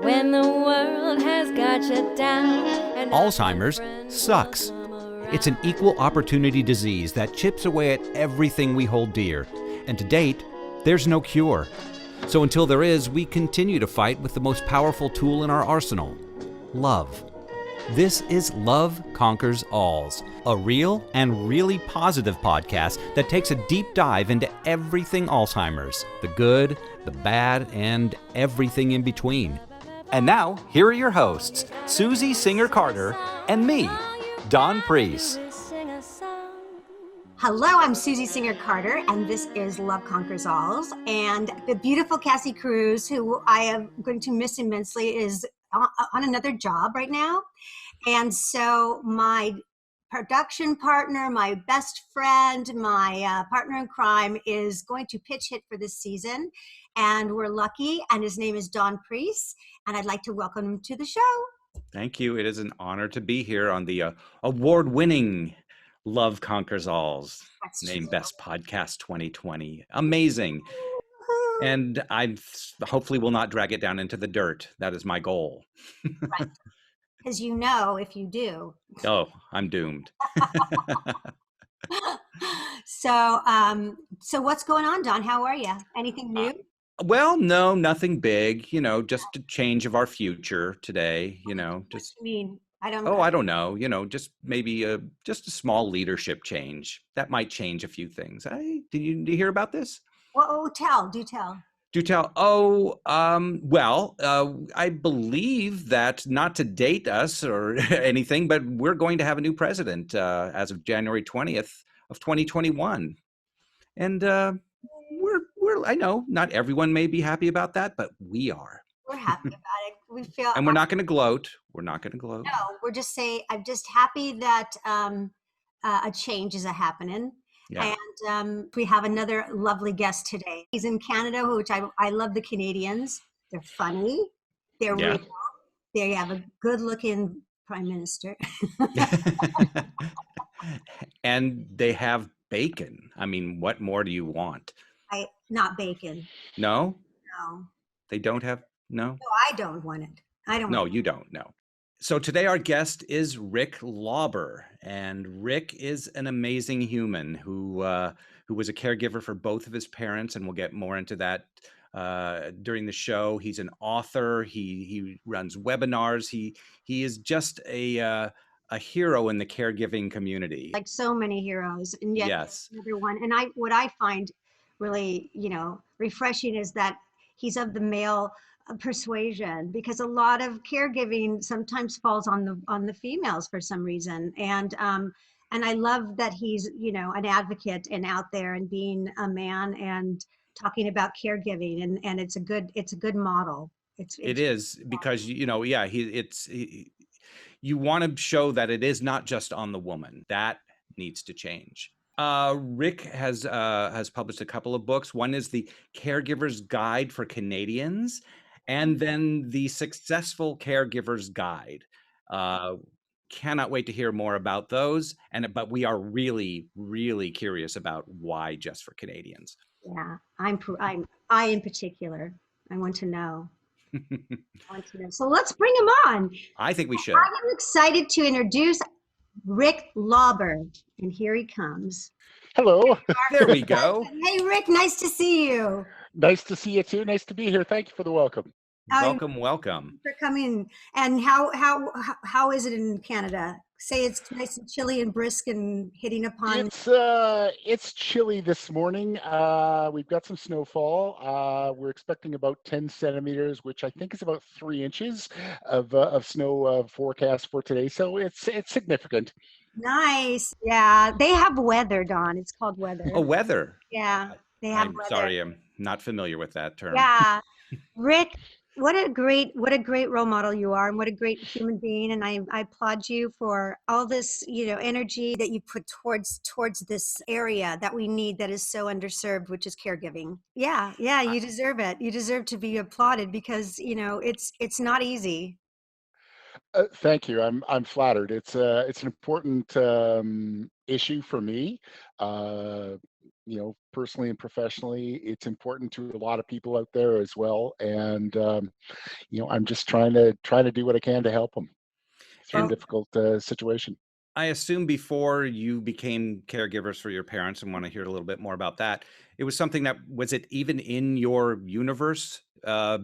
When the world has got you down. And Alzheimer's sucks. It's an equal opportunity disease that chips away at everything we hold dear. And to date, there's no cure. So until there is, we continue to fight with the most powerful tool in our arsenal, love. This is Love Conquers Alls, a real and really positive podcast that takes a deep dive into everything Alzheimer's, the good, the bad, and everything in between. And now, here are your hosts, Susie Singer-Carter and me, Don Priest. Hello, I'm Susie Singer-Carter, and this is Love Conquers Alls. And the beautiful Cassie Cruz, who I am going to miss immensely, is on another job right now. And so my production partner, my best friend, my partner in crime is going to pitch hit for this season. And we're lucky, and his name is Don Priest, and I'd like to welcome him to the show. Thank you. It is an honor to be here on the award-winning Love Conquers Alls, named Best Podcast 2020. Amazing. And I hopefully will not drag it down into the dirt. That is my goal. Right. Because you know if you do. Oh, I'm doomed. So what's going on, Don? How are you? Anything new? Well, no, nothing big, just a change of our future today, just. What do you mean? I don't know, just maybe just a small leadership change. That might change a few things. Did you hear about this? Well, do tell. I believe that, not to date us or anything, but we're going to have a new president as of January 20th of 2021. And I know not everyone may be happy about that, but we are. We're happy about it. We feel, and we're not going to gloat. No, we're just saying, I'm just happy that a change is happening. Yeah. And we have another lovely guest today. He's in Canada, which I love the Canadians. They're funny. They're real. They have a good-looking prime minister. And they have bacon. I mean, what more do you want? Not bacon. No? No. They don't have, no? No, I don't want it. No, you don't, no. So today our guest is Rick Lauber, and Rick is an amazing human who was a caregiver for both of his parents, and we'll get more into that during the show. He's an author. He runs webinars. He is just a hero in the caregiving community. Like so many heroes, and yet yes. Another one. And what I find really, refreshing is that he's of the male persuasion, because a lot of caregiving sometimes falls on the females for some reason. And I love that he's, an advocate and out there and being a man and talking about caregiving, and it's a good model. It is because, you want to show that it is not just on the woman. That needs to change. Rick has published a couple of books. One is the Caregiver's Guide for Canadians, and then the Successful Caregiver's Guide. Cannot wait to hear more about those. But we are really, really curious about why just for Canadians. Yeah, I in particular, I want to know. So let's bring him on. I think we should. I'm excited to introduce Rick Lauber, and here he comes. Hello. There we go. Hey, Rick, nice to see you. Nice to see you too. Nice to be here. Thank you for the welcome. Welcome. For coming. And how is it in Canada? Say it's nice and chilly and brisk and hitting upon. It's chilly this morning. We've got some snowfall. We're expecting about 10 centimeters, which I think is about 3 inches of snow forecast for today. So it's significant. Nice. Yeah, they have weather, Don. It's called weather. Oh, weather. Yeah, they have weather. Sorry, I'm not familiar with that term. Yeah, Rick. What a great role model you are, and what a great human being. And I applaud you for all this, energy that you put towards this area that we need, that is so underserved, which is caregiving. Yeah, you deserve it. You deserve to be applauded, because, it's not easy. Thank you. I'm flattered. It's an important issue for me. personally and professionally, it's important to a lot of people out there as well. And I'm just trying to do what I can to help them through a And Well, difficult situation. I assume before you became caregivers for your parents, and want to hear a little bit more about that, it was something that was it even in your universe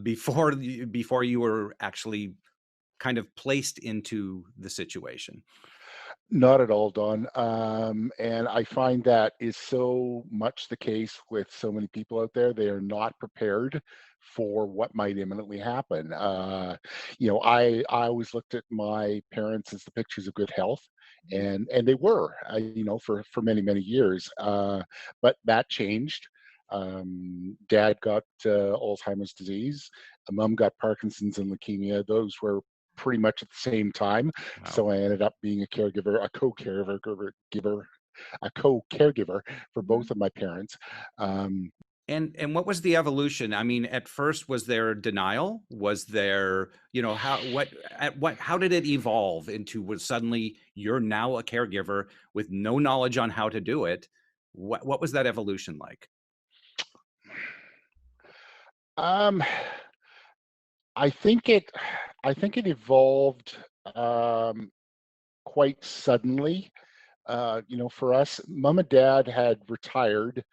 before you were actually kind of placed into the situation? Not at all, Don. And I find that is so much the case with so many people out there. They are not prepared for what might imminently happen. I always looked at my parents as the pictures of good health, and they were, for many many years. But that changed. Dad got Alzheimer's disease. Mom got Parkinson's and leukemia. Those were pretty much at the same time. Wow. So I ended up being a caregiver, a co-caregiver for mhm. both of my parents. Um, And what was the evolution? I mean, at first, was there denial? Was there, how did it evolve into was suddenly you're now a caregiver with no knowledge on how to do it? What was that evolution like? um, I think it, I think it evolved quite suddenly. For us, mom and dad had retired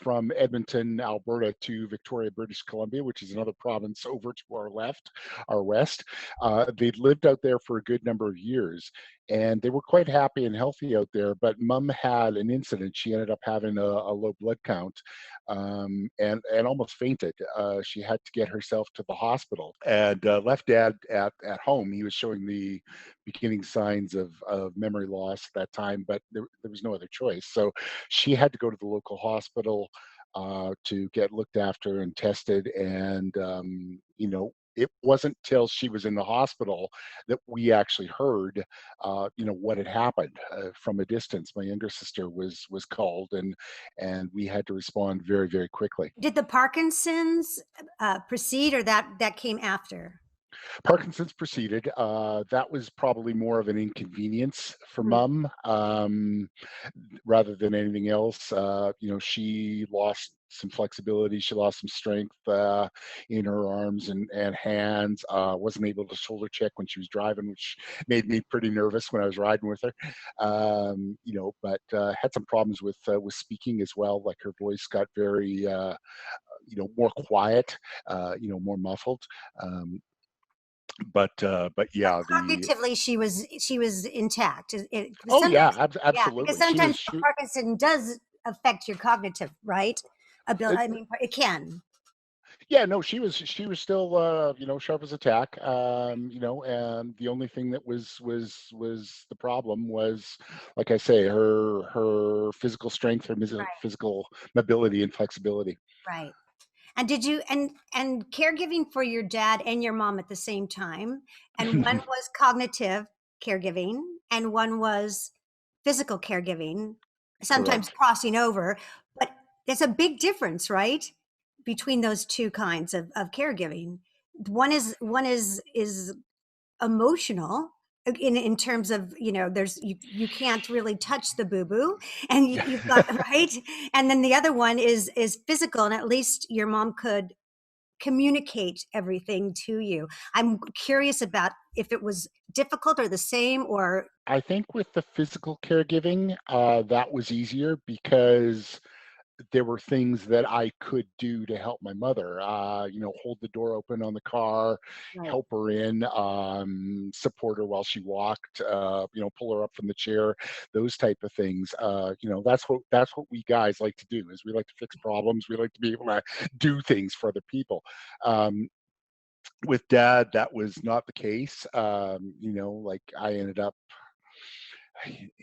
from Edmonton, Alberta to Victoria, British Columbia, which is another province over to our west. They'd lived out there for a good number of years, and they were quite happy and healthy out there. But mom had an incident. She ended up having a low blood count, and almost fainted. She had to get herself to the hospital and left dad at home. He was showing the beginning signs of memory loss at that time, but there was no other choice. So she had to go to the local hospital to get looked after and tested. And, it wasn't till she was in the hospital that we actually heard, what had happened from a distance. My younger sister was called, and we had to respond very, very quickly. Did the Parkinson's proceed, or that came after? Parkinson's proceeded. That was probably more of an inconvenience for Mhm. mom, rather than anything else. She lost some flexibility. She lost some strength in her arms and hands. Wasn't able to shoulder check when she was driving, which made me pretty nervous when I was riding with her. But had some problems with speaking as well. Like her voice got very, more quiet, more muffled. Um, but But yeah, the cognitively, she was intact. Because oh yeah, sometimes, yeah, because absolutely. She sometimes was she Parkinson does affect your cognitive, right? uh, Ability. I mean, it can. yeah, no, she was still sharp as a tack. And the only thing that was the problem was, like I say, her physical strength, her Right. physical mobility and flexibility. Right. And did you and caregiving for your dad and your mom at the same time, and one was cognitive caregiving and one was physical caregiving, sometimes Correct. crossing over, but there's a big difference, right? Between those two kinds of caregiving. One is emotional in terms of, there's you can't really touch the boo boo, and you've got right, and then the other one is physical, and at least your mom could communicate everything to you. I'm curious about if it was difficult or the same, or I think with the physical caregiving, that was easier because there were things that I could do to help my mother. Hold the door open on the car, right. help her in, support her while she walked, pull her up from the chair, those type of things. That's what we guys like to do. Is we like to fix problems. We like to be able to do things for other people. Um, with dad, that was not the case. Like I ended up,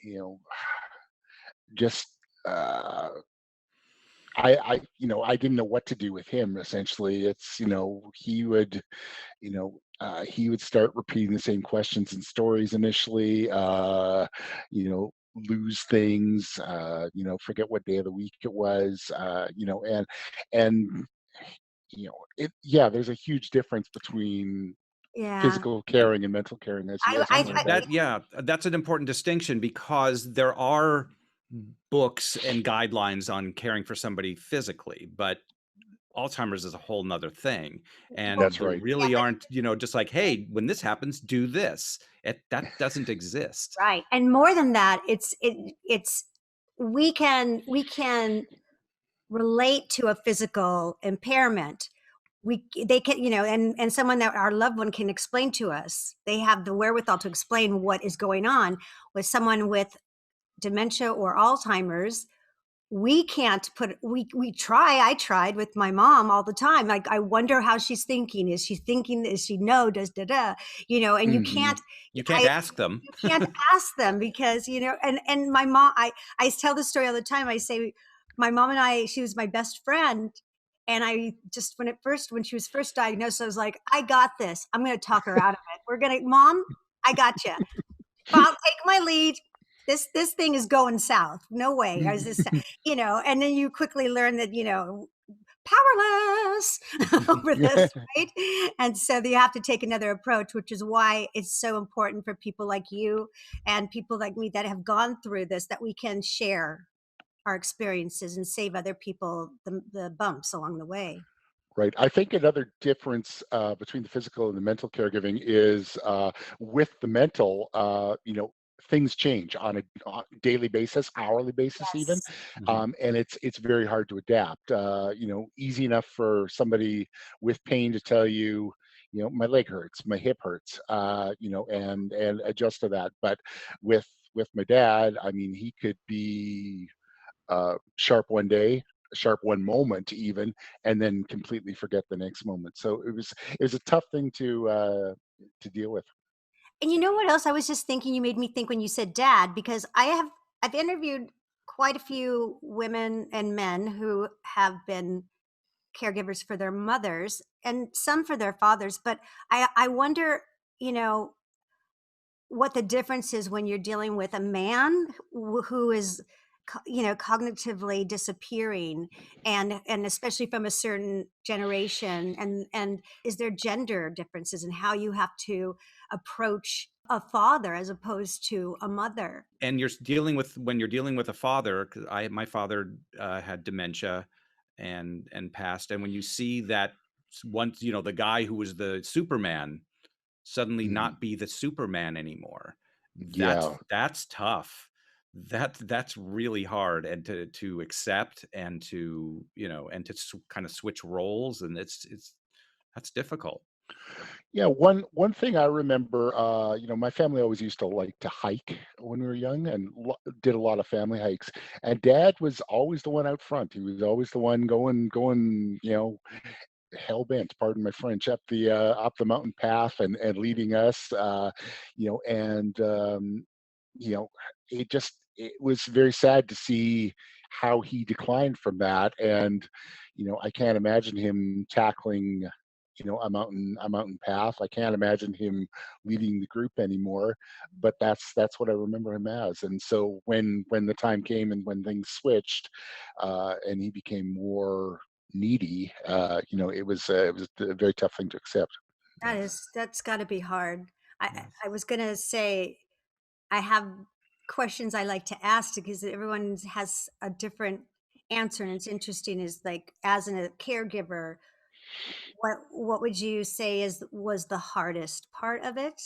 you know, just. Uh, I didn't know what to do with him. Essentially, it's he would start repeating the same questions and stories initially. Lose things. Forget what day of the week it was. And it. Yeah, there's a huge difference between Yeah. physical caring and mental caring, as you I, guys have I, And pointed I out. yeah, that's an important distinction because there are books and guidelines on caring for somebody physically, but Alzheimer's is a whole nother thing. Well, And That's there right. yeah, really aren't, just like, hey, when this happens, do this. That doesn't exist. right. And more than that, it's we can relate to a physical impairment. They can, and someone that our loved one can explain to us. They have the wherewithal to explain what is going on. With someone with dementia or Alzheimer's, we can't put we try. I tried with my mom all the time. Like, I wonder how she's thinking. Is she thinking, is she no, does da da, and you Hmm. can't. You can't I ask them. You can't ask them because, and my mom, I tell the story all the time. I say my mom and I, she was my best friend. And I just, when she was first diagnosed, I was like, I got this. I'm going to talk her out of it. Mom, I got you. I'll take my lead. This thing is going south. No way. I was just, and then you quickly learn that, powerless over this, right? And so you have to take another approach, which is why it's so important for people like you and people like me that have gone through this, that we can share our experiences and save other people the bumps along the way. Right. I think another difference between the physical and the mental caregiving is with the mental, things change on a daily basis, hourly basis, even, Yes. Mhm. and it's very hard to adapt. Easy enough for somebody with pain to tell you, my leg hurts, my hip hurts, and adjust to that. But with my dad, I mean, he could be sharp one day, sharp one moment even, and then completely forget the next moment. So it was a tough thing to deal with. And you know what else I was just thinking, you made me think when you said dad, because I've interviewed quite a few women and men who have been caregivers for their mothers and some for their fathers. But I wonder, you know, what the difference is when you're dealing with a man who is cognitively disappearing, and especially from a certain generation, and is there gender differences in how you have to approach a father as opposed to a mother. And when you're dealing with a father, 'cause my father had dementia and passed. And when you see that once, the guy who was the Superman suddenly Mhm. not be the Superman anymore. Yeah. That's tough. That's really hard, and to accept, and to kind of switch roles, and it's that's difficult. Yeah, one thing I remember, my family always used to like to hike when we were young, and did a lot of family hikes. And Dad was always the one out front. He was always the one going, hell bent, pardon my French, up the mountain path, and leading us, and you know, it was very sad to see how he declined from that. And I can't imagine him tackling a mountain path. I can't imagine him leading the group anymore. But that's what I remember him as. And so when the time came and when things switched, and he became more needy, it was a very tough thing to accept. Yeah. That's got to be hard. I Yes. I was gonna say, I have questions I like to ask because everyone has a different answer, and it's interesting. Is like, as a caregiver, what would you say was the hardest part of it?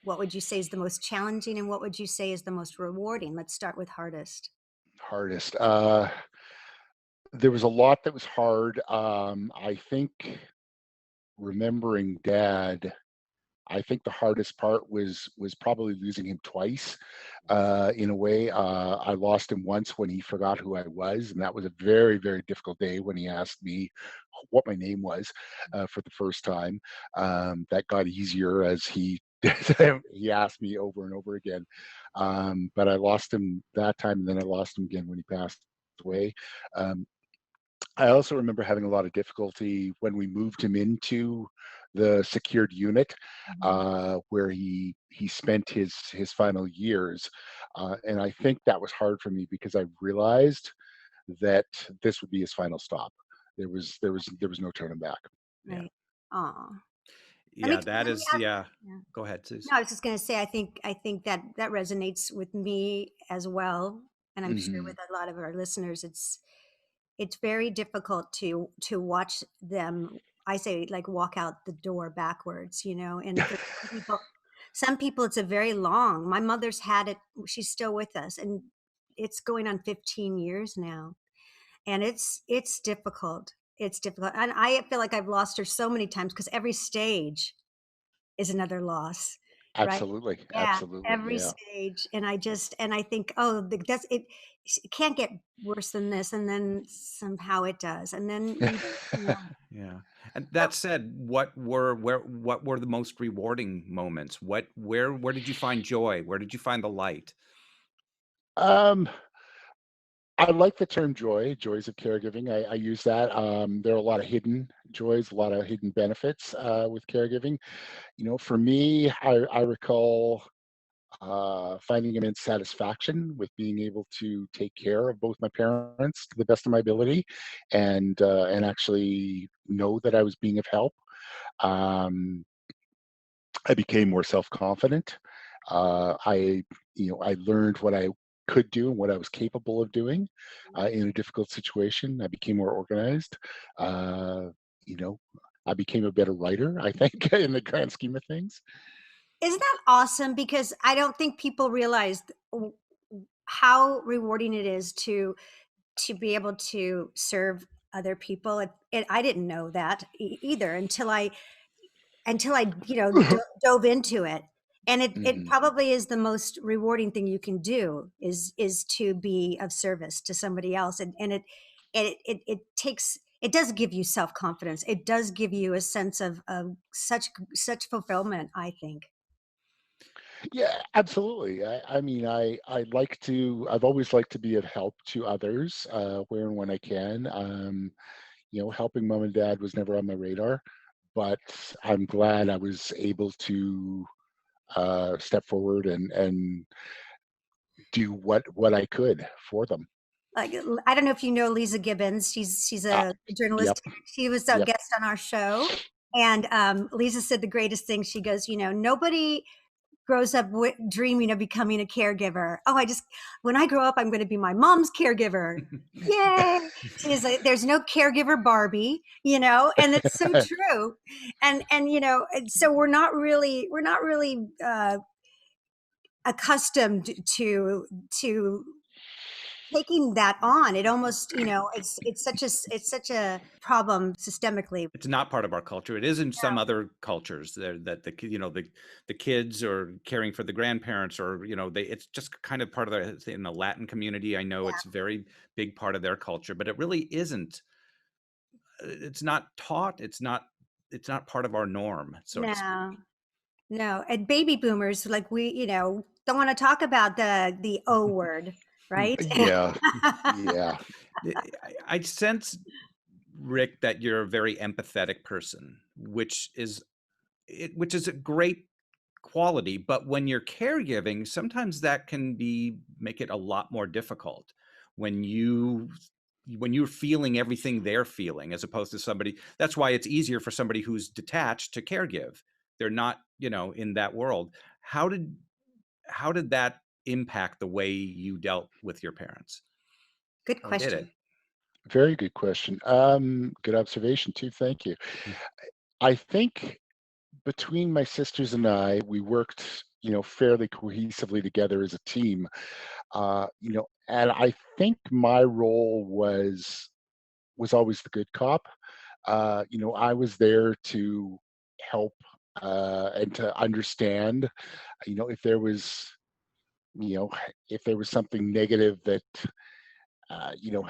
What would you say is the most challenging, and what would you say is the most rewarding? Let's start with hardest. Hardest. There was a lot that was hard. I think remembering Dad, I think the hardest part was probably losing him twice. In a way, I lost him once when he forgot who I was, and that was a very, very difficult day when he asked me what my name was for the first time. That got easier as he asked me over and over again. But I lost him that time, and then I lost him again when he passed away. Um, I also remember having a lot of difficulty when we moved him into the secured unit, Mhm. where he spent his final years, and I think that was hard for me because I realized that this would be his final stop. There was no turning back. Yeah. Right. Oh, Yeah, let that me is, ask. yeah. Yeah. Go ahead, Suze. No, I was just gonna say, I think that resonates with me as well. and I'm sure Hmm. with a lot of our listeners, it's very difficult to watch them, I say, like, walk out the door backwards, and for some people it's a very long. My mother's had it, she's still with us, and it's going on 15 years now, and it's difficult. It's difficult, and I feel like I've lost her so many times because every stage is another loss, right? Absolutely, Yeah, absolutely, every yeah. stage, and I think, oh, that's it. It can't get worse than this, and then somehow it does, and then Yeah. And that said, what were the most rewarding moments? Where did you find joy? Where did you find the light? Um, I like the term joy, joys of caregiving. I use that. There are a lot of hidden joys, a lot of hidden benefits with caregiving. For me, I recall finding immense satisfaction with being able to take care of both my parents to the best of my ability, and actually know that I was being of help. Um, I became more self-confident. I learned what I could do and what I was capable of doing in a difficult situation. I became more organized. Uh, you know, I became a better writer, I think, in the grand scheme of things. isn't that awesome? Because I don't think people realize how rewarding it is to be able to serve other people. I didn't know that either until I dove into it, and it Mhm. probably is the most rewarding thing you can do is to be of service to somebody else, and it takes, it does give you self-confidence, it does give you a sense of such fulfillment, I think. Yeah, absolutely. I mean, I've always liked to be of help to others, where and when I can. Helping mom and dad was never on my radar, but I'm glad I was able to step forward and do what I could for them. Like, I don't know if you know Lisa Gibbons. She's Uh, a yep, journalist. She was a yep. guest on our show, and Lisa said the greatest thing. She goes, nobody grows up dreaming of becoming a caregiver. Oh, when I grow up, I'm going to be my mom's caregiver. Yay! She's like, there's no caregiver Barbie, and it's so true. And so we're not really accustomed to taking that on. It almost, it's such a problem systemically. It's not part of our culture. It is in some No, other cultures there that the kids are caring for the grandparents, or it's just kind of part of in the Latin community. I know it's a very big part of their culture, but it really isn't. It's not taught. It's not part of our norm, so to speak. no, no. And baby boomers, like, we, don't want to talk about the O word, right? Yeah, yeah. I sense, Rick, that you're a very empathetic person, which is a great quality. But when you're caregiving, sometimes that can make it a lot more difficult when you're feeling everything they're feeling, as opposed to somebody. That's why it's easier for somebody who's detached to caregive. They're not, in that world. How did that impact the way you dealt with your parents? Good Or did it? question. Very good question. Good observation too. Thank you. I think between my sisters and I, we worked, fairly cohesively together as a team. And I think my role was always the good cop. I was there to help and to understand, if there was, you know, if there was something negative that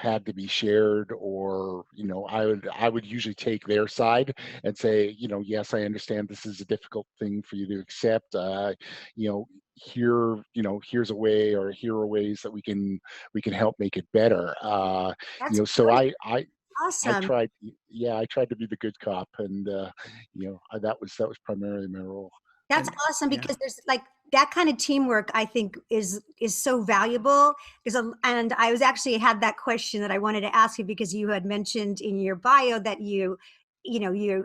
had to be shared, or I would usually take their side and say, yes, I understand this is a difficult thing for you to accept. You know, here's a way, or here are ways that we can help make it better. That's So really I awesome. tried, yeah, I tried to be the good cop, and that was primarily my role. That's And awesome yeah. because there's like that kind of teamwork, I think is so valuable because, and I was actually had that question that I wanted to ask you because you had mentioned in your bio that you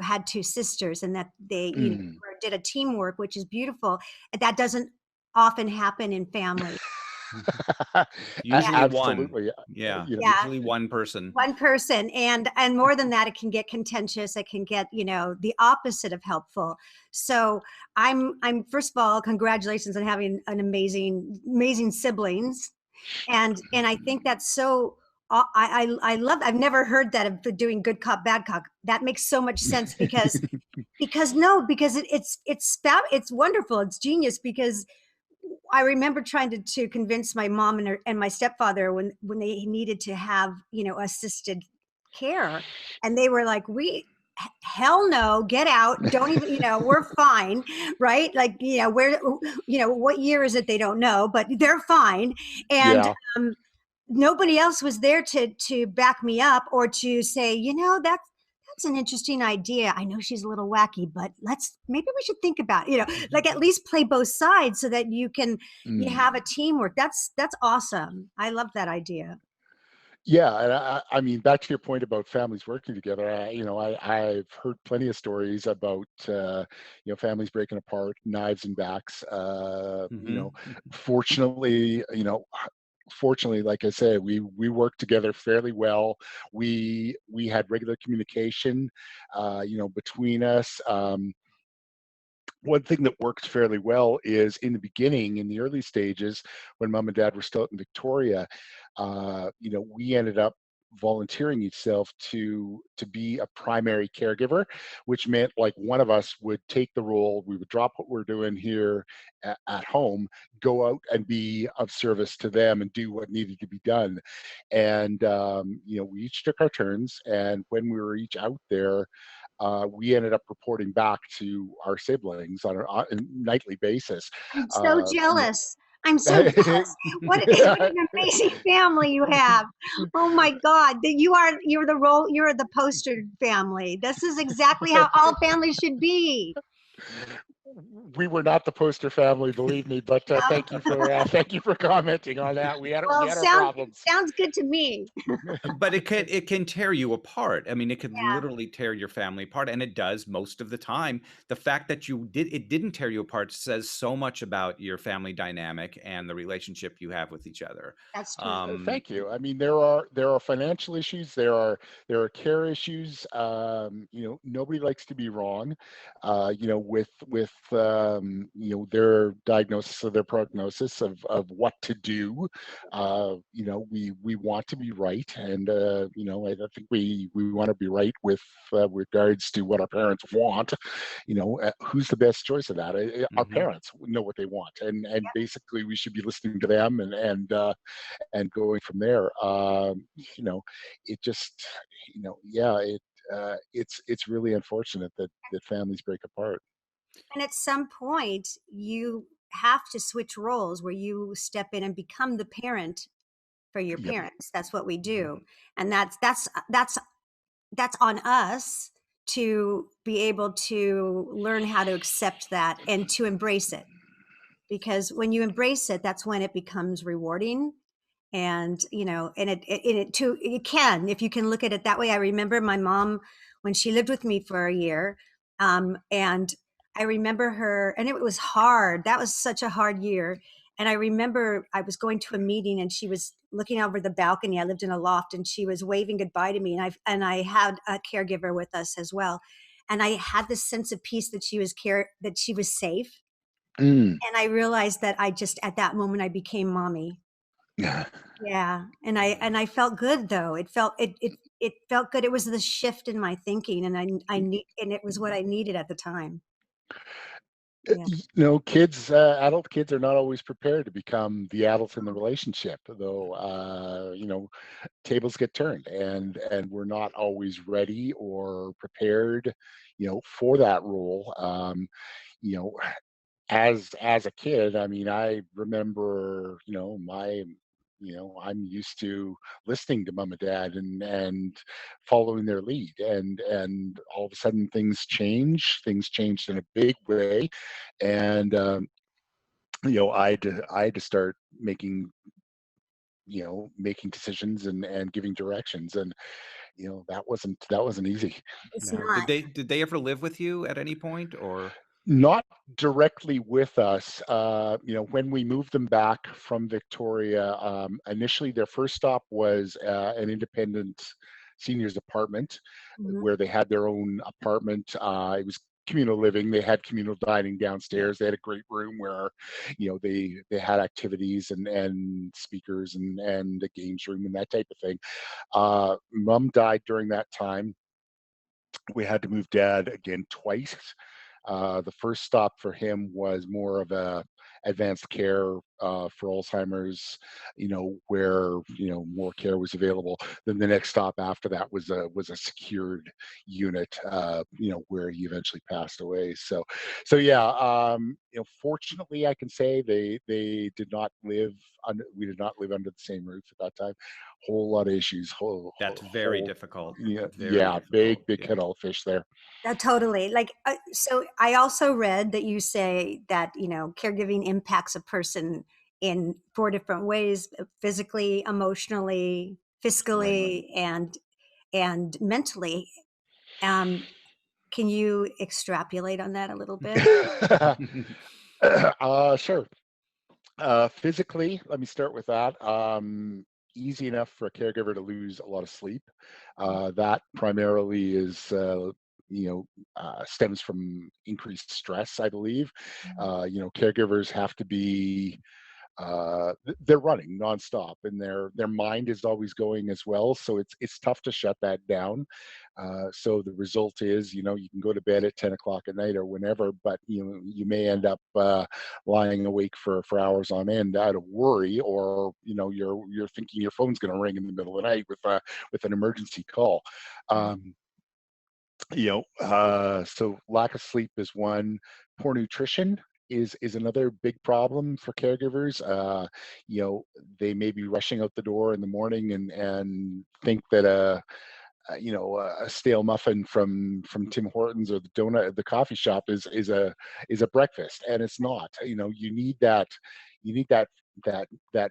had two sisters and that they, Mm. did a teamwork, which is beautiful. That doesn't often happen in families. Yeah, Usually one. Absolutely. Yeah, You know, yeah. usually one person. One person, and more than that, it can get contentious. It can get, the opposite of helpful. So I'm first of all, congratulations on having an amazing siblings. And I think that's so, I love, I've never heard that of doing good cop bad cop. That makes so much sense, because it's wonderful, it's genius. Because I remember trying to convince my mom and my stepfather when they needed to have, assisted care, and they were like, hell no, get out, don't even, we're fine, right? Like, where, what year is it? They don't know, but they're fine. And yeah. um, nobody else was there to back me up or to say, that's an interesting idea. I know she's a little wacky, but maybe we should think about, like at least play both sides so that you Mm. have a teamwork. That's awesome. I love that idea. Yeah, and I mean, back to your point about families working together. I've heard plenty of stories about families breaking apart, knives and backs. Hmm. Fortunately, fortunately, like I said, we worked together fairly well. We had regular communication, between us. One thing that worked fairly well is in the beginning, in the early stages, when mom and dad were still in Victoria, we ended up volunteering itself to be a primary caregiver, which meant like one of us would take the role. We would drop what we're doing here at home, go out and be of service to them and do what needed to be done. And we each took our turns, and when we were each out there, we ended up reporting back to our siblings on a nightly basis. I'm so Uh, you jealous. I'm so know, jealous. What an amazing family you have. Oh my God. You're the poster family. This is exactly how all families should be. we were not the poster family, believe me, but No? thank you for commenting on that. We Well, had our problems. sounds good to me. But it can tear you apart. I mean, it could Yeah, literally tear your family apart, and it does most of the time. The fact that it didn't tear you apart says so much about your family dynamic and the relationship you have with each other. that's true. Um, Thank you. I mean, there are financial issues, there are care issues. Nobody likes to be wrong. Their diagnosis or their prognosis of what to do. We want to be right, and I think we want to be right with regards to what our parents want. Who's the best choice of that? Our mhm. parents know what they want, and basically we should be listening to them and going from there. It just, yeah, it's really unfortunate that families break apart. And at some point, you have to switch roles where you step in and become the parent for your Yep. parents. That's what we do. And that's on us to be able to learn how to accept that and to embrace it. Because when you embrace it, that's when it becomes rewarding. And it can, if you can look at it that way. I remember my mom when she lived with me for a year, and I remember her, and it was hard. That was such a hard year. And I remember I was going to a meeting, and she was looking over the balcony. I lived in a loft, and she was waving goodbye to me, and I had a caregiver with us as well. And I had this sense of peace that that she was safe. Mm. And I realized that at that moment I became mommy. Yeah, and I felt good though. It felt good. It was the shift in my thinking, and and it was what I needed at the time. Yeah, Adult kids are not always prepared to become the adults in the relationship, though. Tables get turned, and we're not always ready or prepared, for that role. You know, as a kid, I mean, I remember, I'm used to listening to mom and dad and following their lead, and all of a sudden things changed in a big way. And I had to start making decisions and giving directions, and that wasn't easy. it's No. not. Did they ever live with you at any point, or? Not directly with us. When we moved them back from Victoria, initially their first stop was an independent seniors apartment Mhm. where they had their own apartment. It was communal living. They had communal dining downstairs. They had a great room where, they had activities and speakers and a games room and that type of thing. Mom died during that time. We had to move dad again twice. The first stop for him was more of a advanced care for Alzheimer's, where more care was available. Then the next stop after that was a secured unit, where he eventually passed away. So yeah, fortunately, I can say they did not live under we did not live under the same roof at that time. Whole lot of issues. That's very Whole difficult. Yeah, Very big difficult. big Yeah. kettle of fish there. Totally. Like, so I also read that you say that, caregiving impacts a person in 4 different ways: physically, emotionally, Right. fiscally, and mentally. Um, can you extrapolate on that a little bit? Sure. Physically, let me start with that. Easy enough for a caregiver to lose a lot of sleep. That primarily is, stems from increased stress, I believe. Caregivers have to be they're running nonstop, and their mind is always going as well. So it's tough to shut that down. So the result is, you can go to bed at 10 o'clock at night or whenever, but you may end up lying awake for hours on end out of worry, or you're thinking your phone's going to ring in the middle of the night with an emergency call. Um, so lack of sleep is one. Poor nutrition is another big problem for caregivers. You know, they may be rushing out the door in the morning and think that a stale muffin from Tim Hortons or the donut at the coffee shop is a breakfast, and it's not. You need that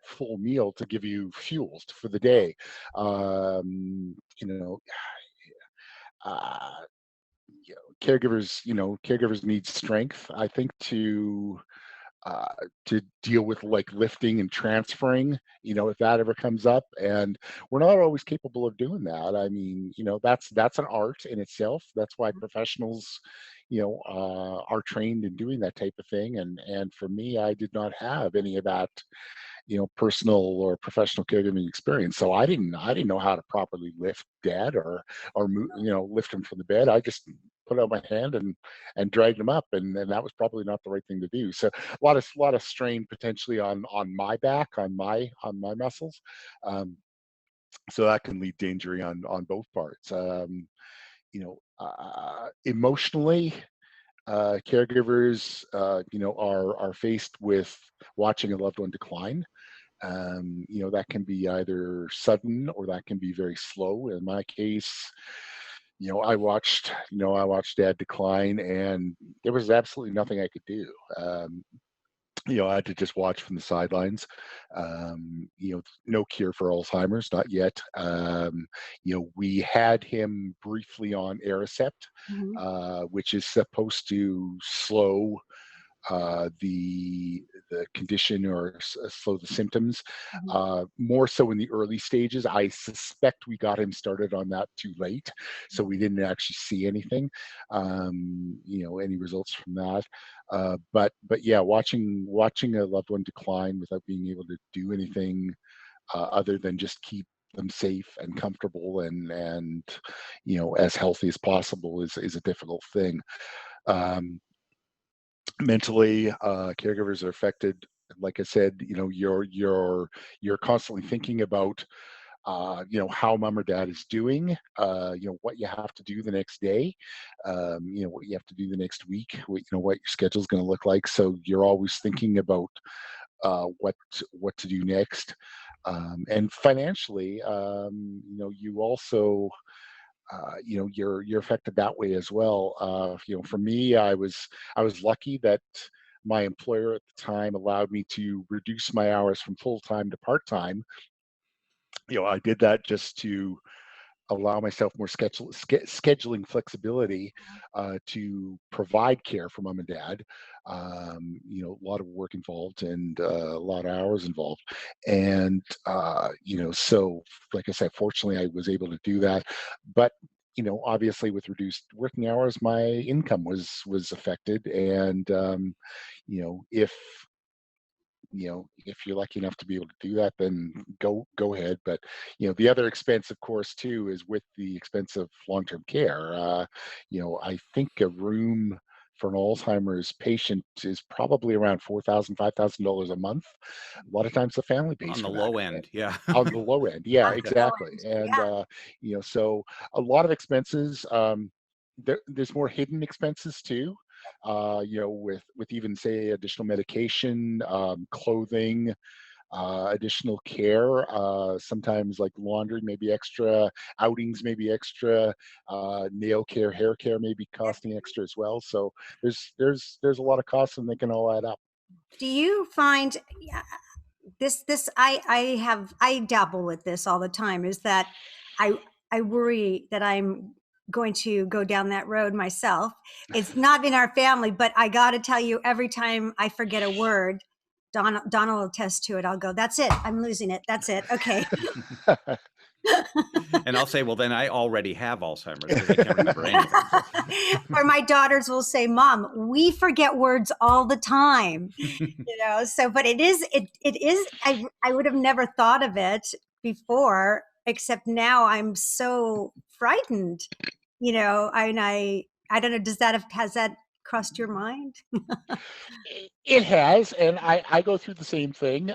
full meal to give you fuels for the day. Um, you know, uh, caregivers need strength, I think, uh, to deal with like lifting and transferring, if that ever comes up. And we're not always capable of doing that. I mean, that's an art in itself. That's why professionals, are trained in doing that type of thing. And for me, I did not have any of that, personal or professional caregiving experience. So I didn't know how to properly lift dad lift him from the bed. I just put out my hand and dragged him up, and that was probably not the right thing to do. So a lot of strain potentially on my back, on my muscles. So that can lead to injury on both parts. Emotionally, caregivers, are faced with watching a loved one decline. That can be either sudden or that can be very slow. In my case, I watched dad decline, and there was absolutely nothing I could do. I had to just watch from the sidelines. No cure for Alzheimer's, not yet. We had him briefly on Aricept, Mhm. which is supposed to slow the condition or slow the symptoms. Mhm. More so in the early stages. I suspect we got him started on that too late, so we didn't actually see anything, any results from that. But yeah, watching a loved one decline without being able to do anything other than just keep them safe and comfortable and as healthy as possible is a difficult thing. Um, Mentally, caregivers are affected. Like I said, you're constantly thinking about how mom or dad is doing, what you have to do the next day, what you have to do the next week, what your schedule is going to look like. So you're always thinking about what to do next. And financially, you also you're affected that way as well. For me, I was lucky that my employer at the time allowed me to reduce my hours from full time to part time. I did that just to allow myself more scheduling flexibility to provide care for mom and dad. A lot of work involved and a lot of hours involved. And, so like I said, fortunately, I was able to do that. But, obviously with reduced working hours, my income was affected. And, if if you're lucky enough to be able to do that, then go ahead. But the other expense, of course, too, is with the expense of long-term care. I think a room for an Alzheimer's patient is probably around $4,000, $5,000 a month. A lot of times the family pays On the for that. low end, yeah. On the low end, yeah, On the low exactly. end. And Yeah. so a lot of expenses. There's more hidden expenses too. With even say additional medication, clothing, additional care, sometimes like laundry, maybe extra outings, maybe extra nail care, hair care, maybe costing extra as well. So there's a lot of costs, and they can all add up. Do you find, yeah, this I dabble with this all the time, is that I I worry that I'm going to go down that road myself. It's not in our family, but I got to tell you, every time I forget a word, Donna will attest to it. I'll go, that's it. I'm losing it. That's it. Okay. And I'll say, well, then I already have Alzheimer's because I can't remember anything. Or my daughters will say, Mom, we forget words all the time. So, but it is, I would have never thought of it before, except now I'm so frightened, and I don't know, has that crossed your mind? It has, and I go through the same thing.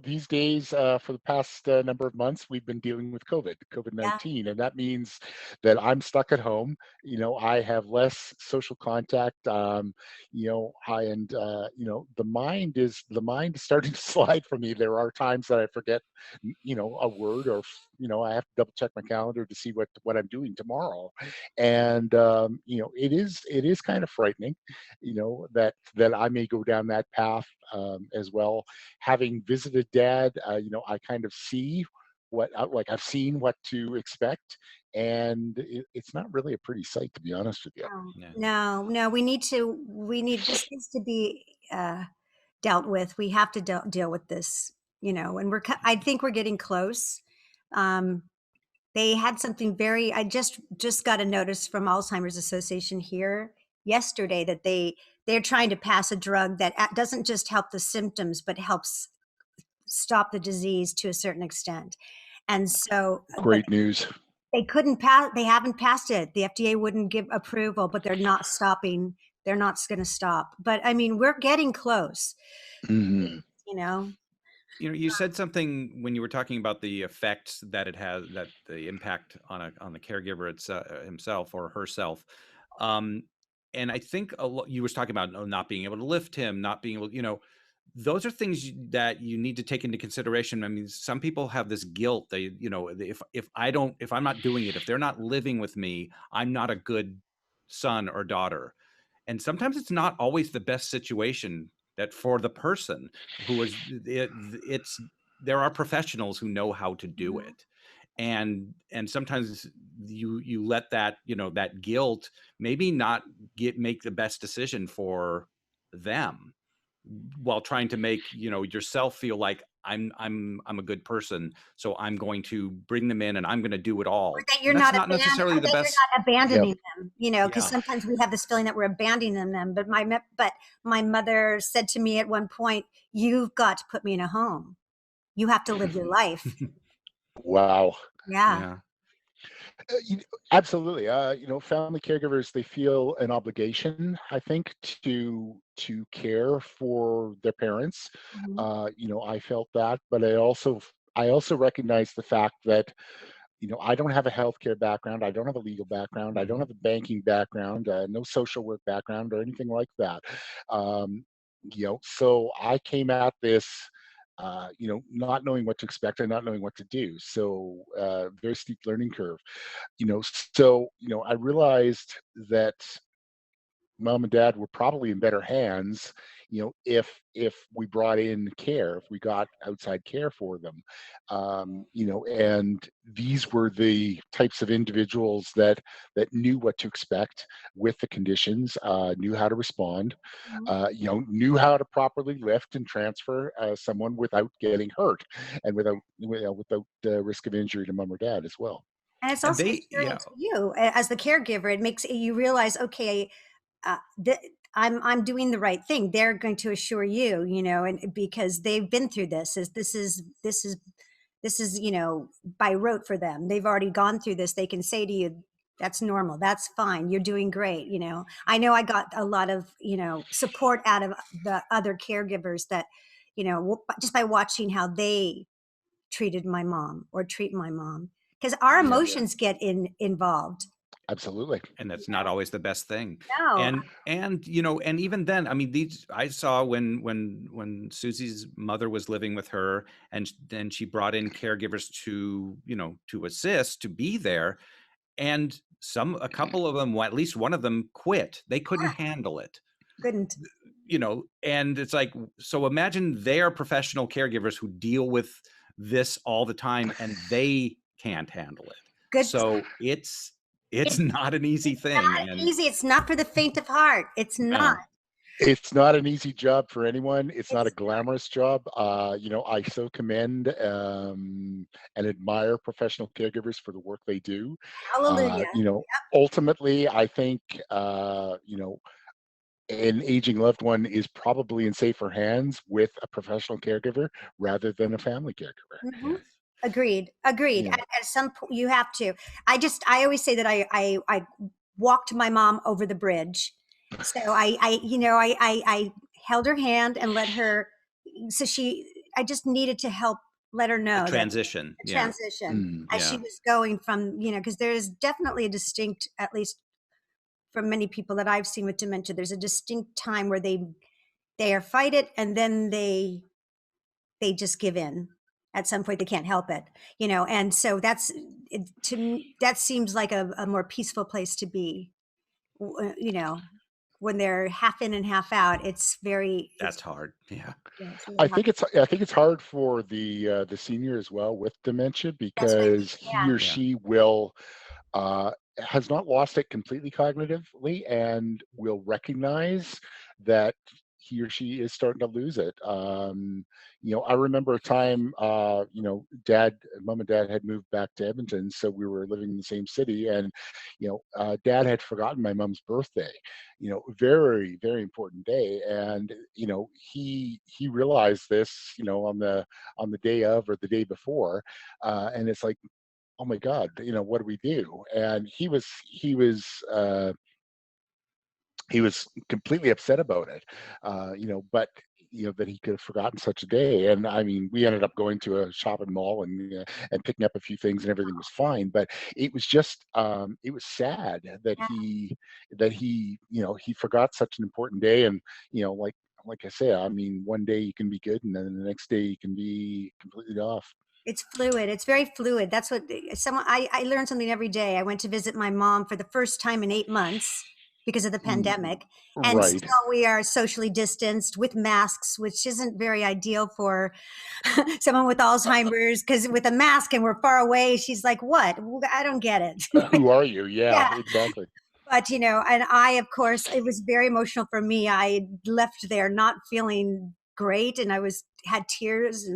These days, for the past number of months, we've been dealing with Yeah. COVID-19, and that means that I'm stuck at home. I have less social contact. The mind is starting to slide for me. There are times that I forget, a word, or I have to double check my calendar to see what I'm doing tomorrow, and it is kind of frightening, that I may go down that path as well. Having visited dad, I kind of see like I've seen what to expect, and it's not really a pretty sight, to be honest with you. No, Yeah. no, this needs to be dealt with. We have to deal with this, and I think we're getting close. Um, They had something I just got a notice from Alzheimer's Association here yesterday that they're trying to pass a drug that doesn't just help the symptoms, but helps stop the disease to a certain extent. And so, but Great news. they haven't passed it. The FDA wouldn't give approval, but they're not stopping. They're not going to stop. But I mean, we're getting close, Hmm. you know? You said something when you were talking about the effects that it has, that the impact on the caregiver himself or herself. Um, and I think you was talking about not being able to lift him, not being able, those are things that you need to take into consideration. I mean, some people have this guilt. If I'm not doing it, if they're not living with me, I'm not a good son or daughter. And sometimes it's not always the best situation that for the person who is it's there are professionals who know how to do Mhm. it. And sometimes you let that, that guilt maybe not make the best decision for them, while trying to make, yourself feel like I'm a good person, so I'm going to bring them in and I'm going to do it Or all. that And that's not necessarily the best. Yep. abandoning them, because Yeah. sometimes we have this feeling that we're abandoning them. But my mother said to me at one point, "You've got to put me in a home. You have to live your life." Wow. Yeah. Yeah. Absolutely. Family caregivers, they feel an obligation, I think, to care for their parents. Mhm. I felt that, but I also recognize the fact that I don't have a healthcare background. I don't have a legal background. I don't Mhm. have a banking background. No social work background or anything like that. So I came at this, not knowing what to expect and not knowing what to do. So very steep learning curve. You know, so I realized that mom and dad were probably in better hands, if we brought in care, if we got outside care for them. And these were the types of individuals that knew what to expect with the conditions, knew how to respond, Mhm. knew how to properly lift and transfer someone without getting hurt, and without the risk of injury to mom or dad as well. And it's And also they, reassuring yeah, to you as the caregiver. It makes you realize, okay, uh, th- I'm doing the right thing. They're going to assure you, and because they've been through this, this is by rote for them. They've already gone through this. They can say to you, that's normal. That's fine. You're doing great. I know I got a lot of support out of the other caregivers that just by watching how they treated my mom or treat my mom, because our Yeah, emotions get involved. absolutely. and that's not always the best thing. No, And and even then, I mean, these I saw when Susie's mother was living with her, and then she brought in caregivers to to assist, to be there, and a couple of them, well, at least one of them, quit. They couldn't handle it. couldn't. And it's like, so imagine they're professional caregivers who deal with this all the time, and they can't handle it. Good. So it's It's not an easy thing. not And easy. It's not for the faint of heart. It's not. no, It's not an easy job for anyone. It's not a It's glamorous job. I so commend and admire professional caregivers for the work they do. hallelujah. Ultimately, I think, an aging loved one is probably in safer hands with a professional caregiver rather than a family caregiver. Mhm. yes. Agreed. Agreed. You know, At some point, you have to. I always say that I walked my mom over the bridge. So I held her hand and let her. So I just needed to help let her The know that transition. the Yeah. transition mm, as she Yeah. was going from, because there is definitely a distinct, at least for many people that I've seen with dementia, there's a distinct time where they are fight it, and then they just give in. At some point, they can't help it, and so to me, that seems like a more peaceful place to be. When they're half in and half out, That's hard. Yeah. yeah, it's really I hard. think it's hard for the senior as well with dementia, That's what I because think. he or Yeah. she will uh, has not lost it completely cognitively, and will recognize that he or she is starting to lose it. I remember a time, mom and dad had moved back to Edmonton, so we were living in the same city, and dad had forgotten my mom's birthday. Very, very important day, and he realized this, on the day of or the day before, and it's like, oh my god, what do we do? And he was completely upset about it, but that he could have forgotten such a day. And I mean, we ended up going to a shopping mall and picking up a few things, and everything was fine. But it was just, it was sad that Yeah, he forgot such an important day. And like I say, I mean, one day you can be good, and then the next day you can be completely off. it's fluid. It's very fluid. That's what someone I learn something every day. I went to visit my mom for the first time in 8 months because of the Mm, pandemic. And right. still we are socially distanced with masks, which isn't very ideal for someone with Alzheimer's, because with a mask and we're far away, she's like, what? I don't get it. Who are you? Yeah, Yeah. exactly. But, and I, of course, it was very emotional for me. I left there not feeling great, and had tears,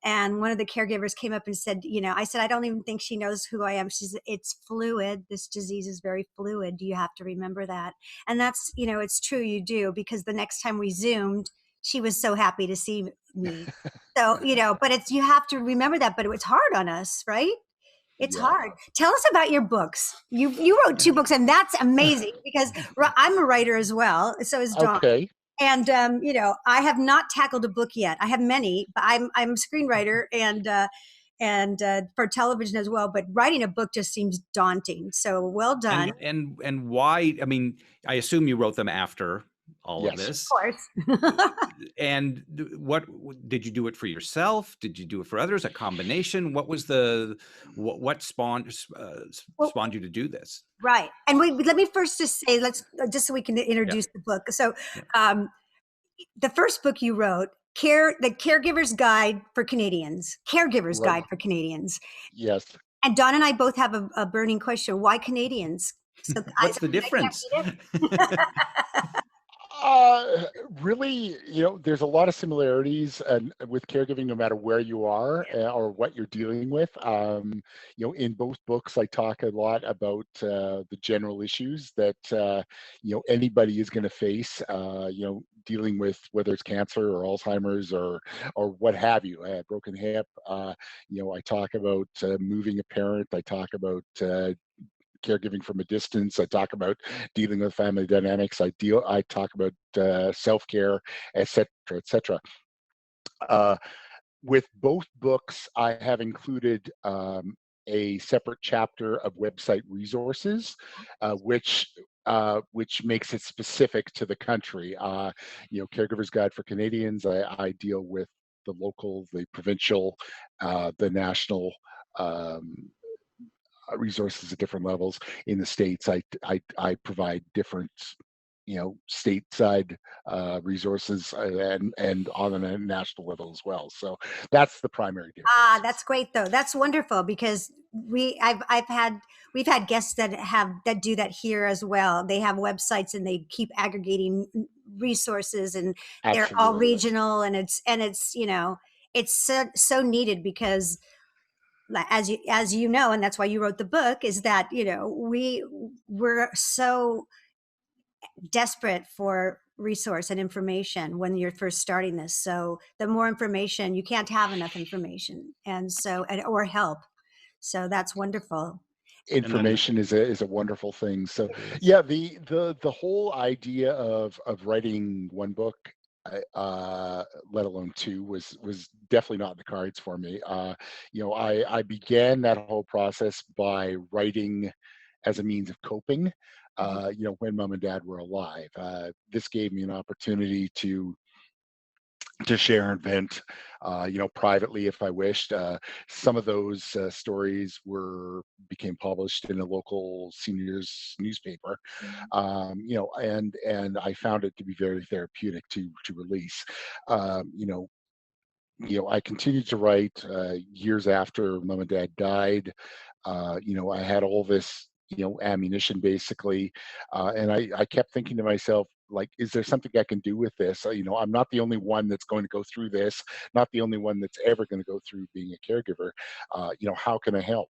and one of the caregivers came up and said, I said, I don't even think she knows who I am. She's, it's fluid. This disease is very fluid. You have to remember that. And that's, it's true. You do, because the next time we Zoomed, she was so happy to see me. So, but you have to remember that, but it was hard on us, right? It's Yeah. hard. Tell us about your books. You wrote 2 books, and that's amazing, because I'm a writer as well. So is Dawn. Okay. And I have not tackled a book yet. I have many, but I'm a screenwriter and for television as well. But writing a book just seems daunting. So well done. And why? I mean, I assume you wrote them after all of Yes. Of this. course. And what did you do it for yourself? Did you do it for others? A combination? What was the what Well, spawned you to do this? right. And let me first just say, let's just so we can Yeah, introduce the book. So, yeah. the first book you wrote, the Caregiver's Guide for Canadians, Caregivers Right. Guide for Canadians. Yes. And Don and I both have a burning question: why Canadians? So What's the I difference? can't read it. Uh, Really, there's a lot of similarities and with caregiving, no matter where you are or what you're dealing with. In both books, I talk a lot about the general issues that anybody is going to face. Dealing with whether it's cancer or Alzheimer's or what have you, a broken hip. I talk about moving a parent. I talk about caregiving from a distance. I talk about dealing with family dynamics. I talk about self-care, etc., etc. Uh, with both books, I have included a separate chapter of website resources, which makes it specific to the country. Caregivers Guide for Canadians. I deal with the local, the provincial, the national. Resources at different levels. In the states, I provide different stateside resources and on a national level as well. So that's the primary difference. That's great though. That's wonderful because we've had guests that do that here as well. They have websites and they keep aggregating resources, and they're all Absolutely. regional, and it's so needed because as you know, and that's why you wrote the book, is that we're so desperate for resource and information when you're first starting this. So the more information, you can't have enough information, or help. So that's wonderful. And then Information is a wonderful thing. So it is. yeah, the whole idea of writing one book, let alone two, was definitely not in the cards for me. I began that whole process by writing as a means of coping. When mom and dad were alive, this gave me an opportunity to share and vent, privately if I wished. Some of those stories became published in a local seniors newspaper, and I found it to be very therapeutic to release. I continued to write years after mom and dad died. I had all this, ammunition basically, and I kept thinking to myself, like, is there something I can do with this? I'm not the only one that's going to go through this, not the only one that's ever going to go through being a caregiver. How can I help?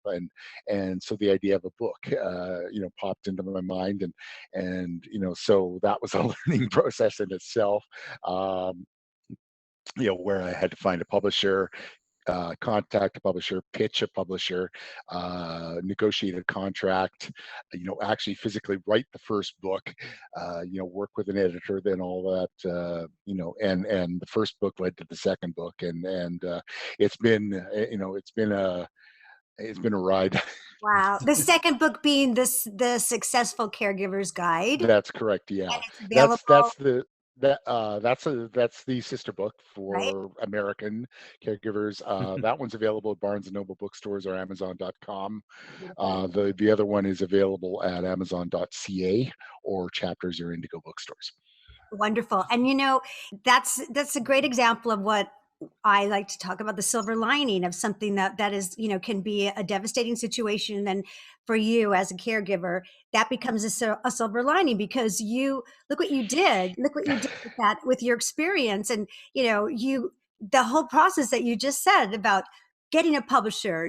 And so the idea of a book, popped into my mind, and so that was a learning process in itself. Where I had to find a publisher, contact a publisher, pitch a publisher, negotiate a contract, actually physically write the first book, work with an editor, then all that, and the first book led to the second book, and it's been, it's been a ride. Wow. The second book being the Successful Caregiver's Guide, and That's correct. Yeah, it's that's available, that's the sister book right? for American caregivers. That one's available at Barnes and Noble bookstores or Amazon.com. The other one is available at Amazon.ca or Chapters or Indigo bookstores. Wonderful. And that's a great example of what I like to talk about, the silver lining of something that is, can be a devastating situation. And then for you as a caregiver, that becomes a silver lining, because look what you did. Look what you did with that, with your experience. And, the whole process that you just said about getting a publisher,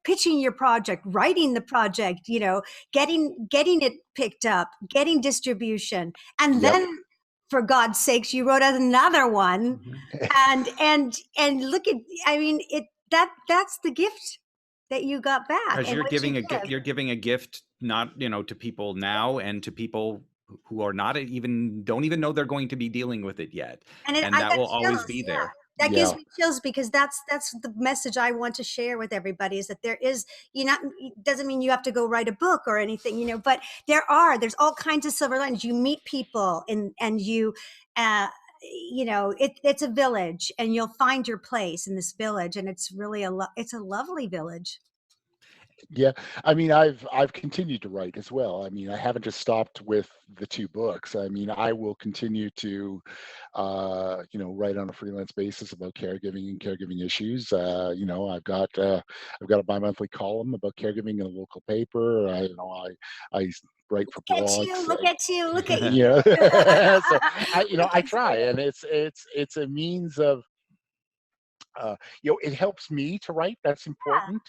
pitching your project, writing the project, getting it picked up, getting distribution, and Yep. then, for God's sakes, you wrote another one, and look at, I mean, that's the gift that you got back. Because And you're what did giving you a give? you're giving a gift, not to people now, and to people who are not don't even know they're going to be dealing with it yet, And and I that got will always chills. be Yeah, there. That gives Yeah. me chills, because that's the message I want to share with everybody, is that there is, it doesn't mean you have to go write a book or anything, but there's all kinds of silver linings. You meet people, and you, uh, it's a village, and you'll find your place in this village, and it's really it's a lovely village. Yeah, I mean, I've continued to write as well. I mean, I haven't just stopped with the 2 books. I mean, I will continue to, write on a freelance basis about caregiving and caregiving issues. I've got a bi-monthly column about caregiving in a local paper. I write for Look at you! blogs. Look at you! Look at you! Yeah, so I try, and it's a means of it helps me to write. That's important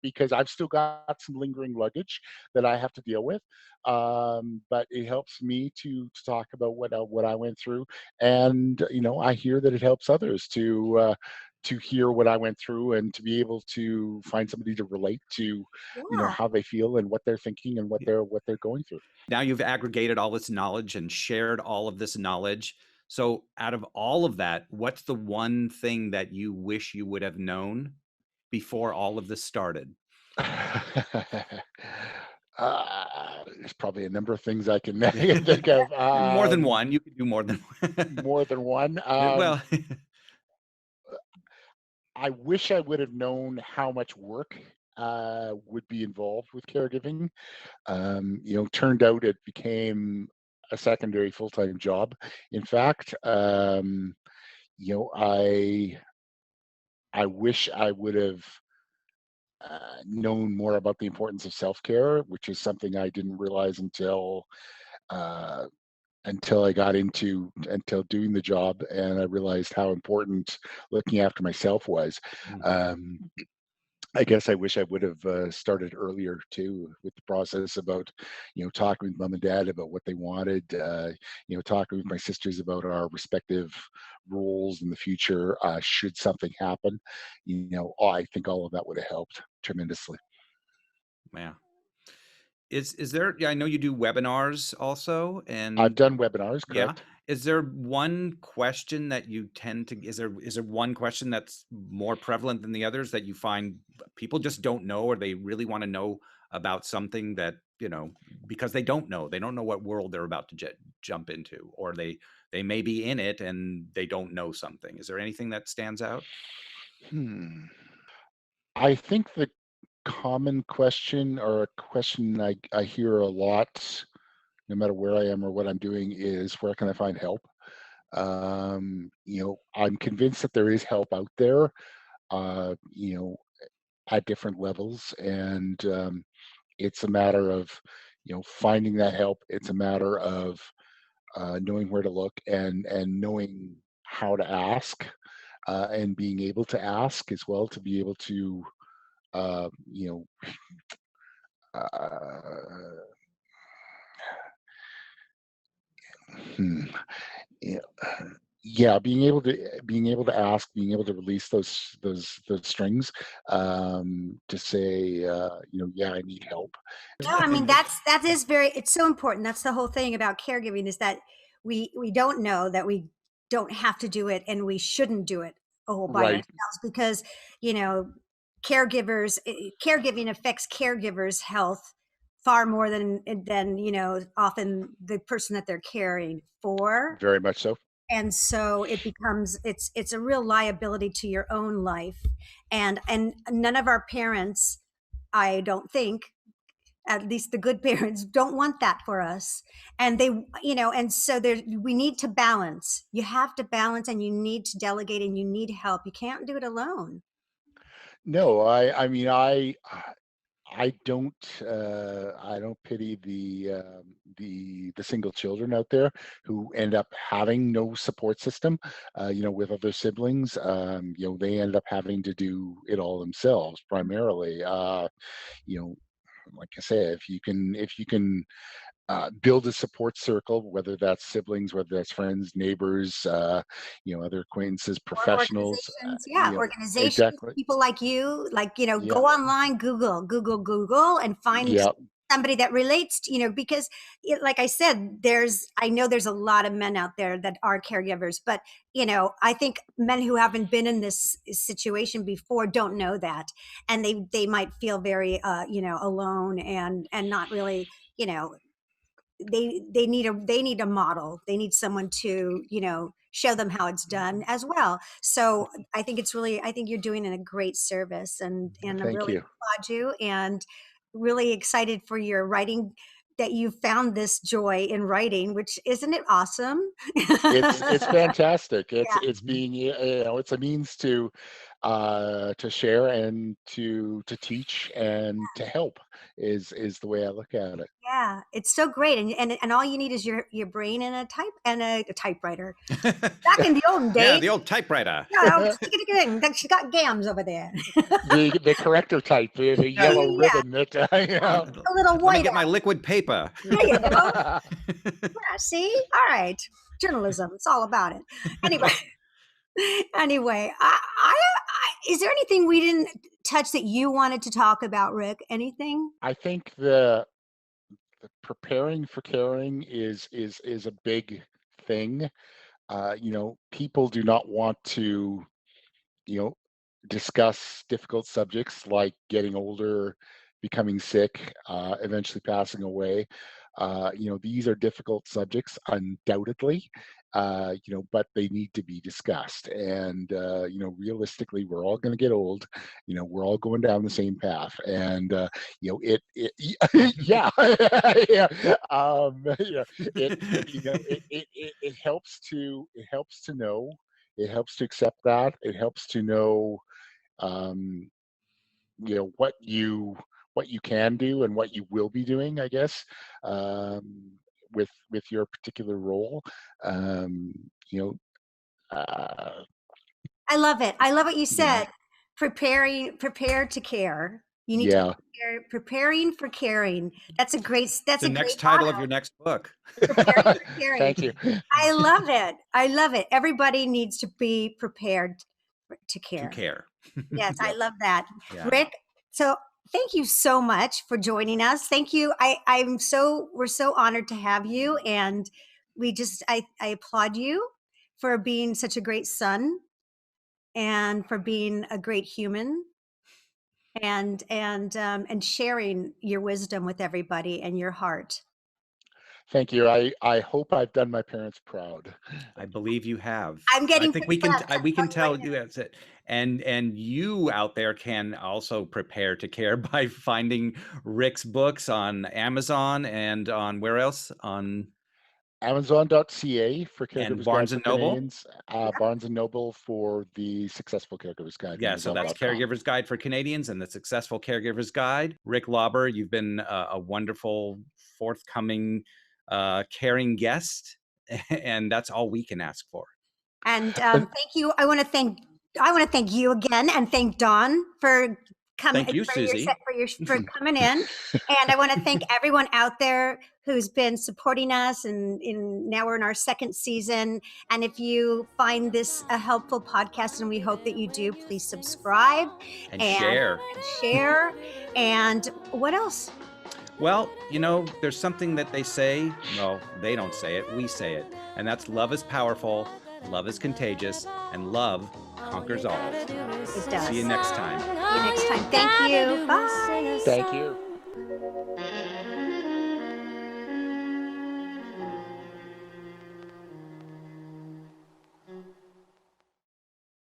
because I've still got some lingering luggage that I have to deal with. But it helps me to talk about what I went through, and I hear that it helps others to hear what I went through, and to be able to find somebody to relate to, Yeah. how they feel and what they're thinking and what they're going through. Now you've aggregated all this knowledge and shared all of this knowledge. So, out of all of that, what's the one thing that you wish you would have known before all of this started? There's probably a number of things I can, I can think of. More than one. You could do more than one. More than one. Well, I wish I would have known how much work would be involved with caregiving. Turned out it became a secondary full-time job. In fact, I wish I would have known more about the importance of self-care, which is something I didn't realize uh, until I got until doing the job, and I realized how important looking after myself was. Um, I guess I wish I would have started earlier too with the process about, talking with mom and dad about what they wanted, talking with my sisters about our respective roles in the future, should something happen. I think all of that would have helped tremendously. yeah. Is there, yeah, I know you do webinars also, I've and done webinars, yeah. correct? Is there one question that you tend to, is there one question that's more prevalent than the others that you find people just don't know, or they really want to know about something that, because they don't know what world they're about to jump into, or they may be in it and they don't know something. Is there anything that stands out? Hmm. I think the common question, or a question I hear a lot, no matter where I am or what I'm doing, is where can I find help? I'm convinced that there is help out there, uh, you know, at different levels, and it's a matter of, finding that help. It's a matter of knowing where to look, and knowing how to ask, and being able to ask as well, to be able to, uh, you know, uh, hmm, yeah, yeah, being able to ask, being able to release those strings, to say, yeah, I need help. No, I mean, And that is it's so important. That's the whole thing about caregiving, is that we don't know that we don't have to do it, and we shouldn't do it all by Right. ourselves, because, you know, caregiving affects caregivers' health far more than, often the person that they're caring for. Very much so. And so it becomes, it's a real liability to your own life. And none of our parents, I don't think, at least the good parents, don't want that for us. And and so we need to balance. You have to balance, and you need to delegate, and you need help. You can't do it alone. No, I mean, I don't pity the single children out there who end up having no support system, with other siblings. They end up having to do it all themselves primarily. You know, like I say, if you can build a support circle, whether that's siblings, whether that's friends, neighbors, other acquaintances, Or professionals, organizations, yeah, organizations, exactly. people like you, Yeah, go online, Google, and find yeah, somebody that relates to, because like I said, I know there's a lot of men out there that are caregivers, but I think men who haven't been in this situation before don't know that, and they might feel very alone and not really, they need a model. They need someone to show them how it's done as well. So I think you're doing a great service, and I Thank really you. applaud you, and really excited for your writing, that you found this joy in writing, which, isn't it awesome? It's fantastic. Yeah. It's being, it's a means to share and to teach and to help is the way I look at it. Yeah, it's so great, and all you need is your brain and a typewriter. Back in the olden days, Yeah, the old typewriter. She got gams over there. The corrector type, the yellow Yeah. ribbon that A little Let me white. get my liquid paper. There you go. Yeah, see? All right. Journalism. It's all about it. Anyway, is there anything we didn't touch that you wanted to talk about, Rick? Anything? I think the preparing for caring is a big thing. People do not want to, you know, discuss difficult subjects like getting older, becoming sick, eventually passing away. These are difficult subjects, undoubtedly, but they need to be discussed. And, realistically, we're all going to get old. We're all going down the same path. And, yeah, yeah. It helps to know, it helps to accept that, it helps to know, um, what you can do and what you will be doing, I guess, with your particular role. Um, you know, I love it. I love what you yeah, said. Prepare to care. You need to yeah. preparing for caring. That's a great The next title of motto. your next book. Preparing for caring. Thank you. I love it. I love it. Everybody needs to be prepared to To care. care. Yes, I Yep. love that. Yeah. Rick, so thank you so much for joining us. Thank you. We're so honored to have you, and I applaud you for being such a great son, and for being a great human, and sharing your wisdom with everybody and your heart. Thank you. I hope I've done my parents proud. I believe you have. I'm I getting think pretty blessed. we can I'm tell right you that's it. And you out there can also prepare to care by finding Rick's books on Amazon and on where else? On Amazon.ca for and Caregivers Guide Barnes for and Noble. Canadians, Barnes and Noble for the Successful Caregivers Guide. Yeah, so that's Amazon.com. Caregiver's Guide for Canadians and the Successful Caregiver's Guide. Rick Lauber, you've been a wonderful forthcoming caring guest, and that's all we can ask for. And thank you. I want to thank you again, and thank Dawn for coming. Thank you, Susie. For coming in. And I want to thank everyone out there who's been supporting us. And now we're in our second season. And if you find this a helpful podcast, and we hope that you do, please subscribe And share. Share. And what else? Well, there's something that they say. Well, they don't say it. We say it. And that's love is powerful, love is contagious, and love conquers all. It does. See you next time. See you next time. Thank you. Bye. Thank you.